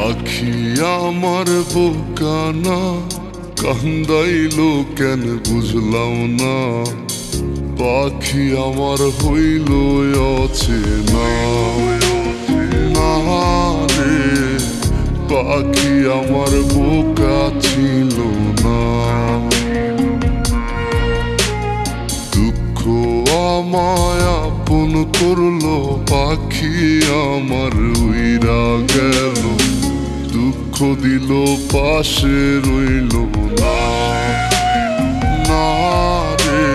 পাখি আমার বোকানা কান্দাইলো কেন বুঝলাম না। পাখি আমার হইল অচেনা না রে, পাখি আমার বোকা ছিল না। দুঃখ আমায় আপন করলো, পাখি আমার উইরা গেল। দুঃখ দিল পাশে রইল না না রে,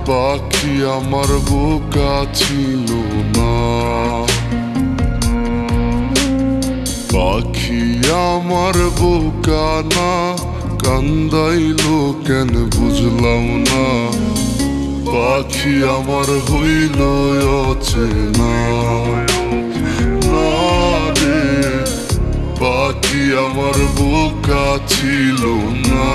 পাখি আমার বোকা ছিল না। পাখি আমার বোকা না কান্দাইলো কেন বুঝলাম না। পাখি আমার হইল অচেনা না রে, পাখি আমার বোকা ছিল না।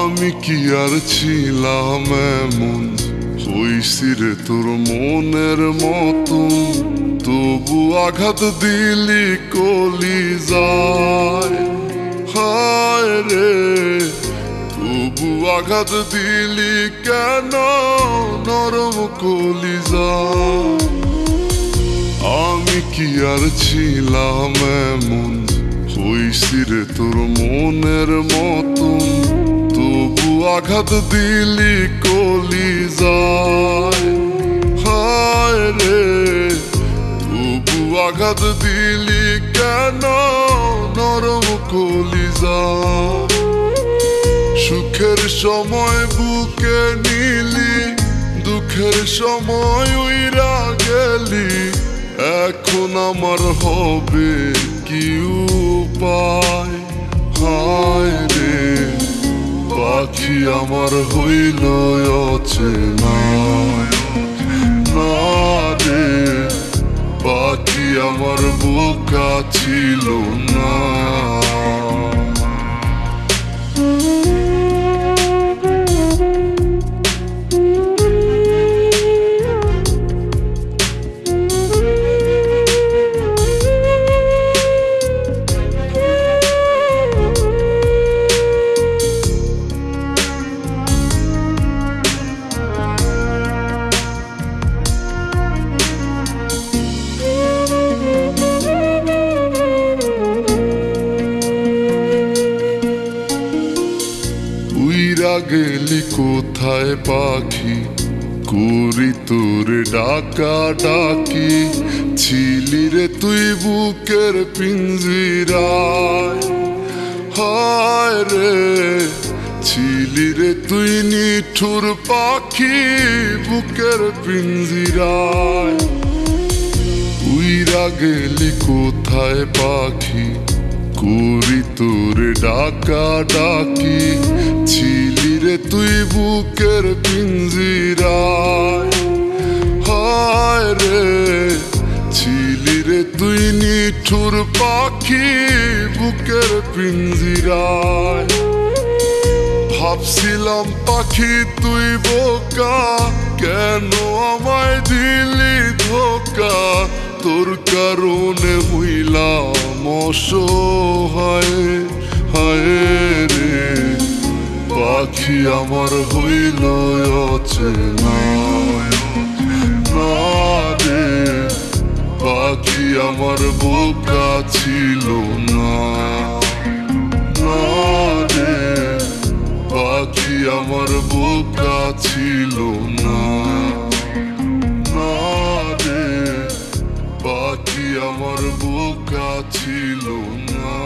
আমি কি আর ছিলাম এমন, হইছি রে তোর মনের মতন। তবু আঘাত দিলি কলিজায়, হায় রে তবু আঘাত দিলি কেন নরম কলিজায়। আমি কি আর ছিলাম এমন, হইছি রে তোর মনের মতন। তবু আঘাত দিলি কলিজায়, হায় রে তবু আঘাত দিলি কেন নরম কলিজায়। সুখের সময় বুকে নিলি, দুঃখের সময় উইরা গেলি। এখন আমার হবে কি উপায়, হায় রে পাখি আমার হইল অচেনা না রে, পাখি আমার বোকা ছিল না। গেলি কোথায় পাখি, করি তোরে ডাকা ডাকি। ছিলি রে তুই বুকের পিঞ্জিরায়, হায় রে ছিলি রে তুই নিঠুর পাখি বুকের পিঞ্জিরায়। উইরা গেলি কোথায় পাখি, করি তোরে ডাকা ডাকি। ছিলি রে তুই বুকের পিঞ্জিরায়, হায় রে ছিলি রে তুই নিঠুর পাখি বুকের পিঞ্জিরায়। ভাবছিলাম পাখি তুই বোকা, কেন আমায় দিলি ধোকা। তোর কারণে হইলাম অসহায়, হায় রে পাখি আমার হইল অচেনা না রে, পাখি আমার বোকা ছিল না না রে, পাখি আমার বোকা ছিল না না রে, পাখি আমার বোকা ছিল না।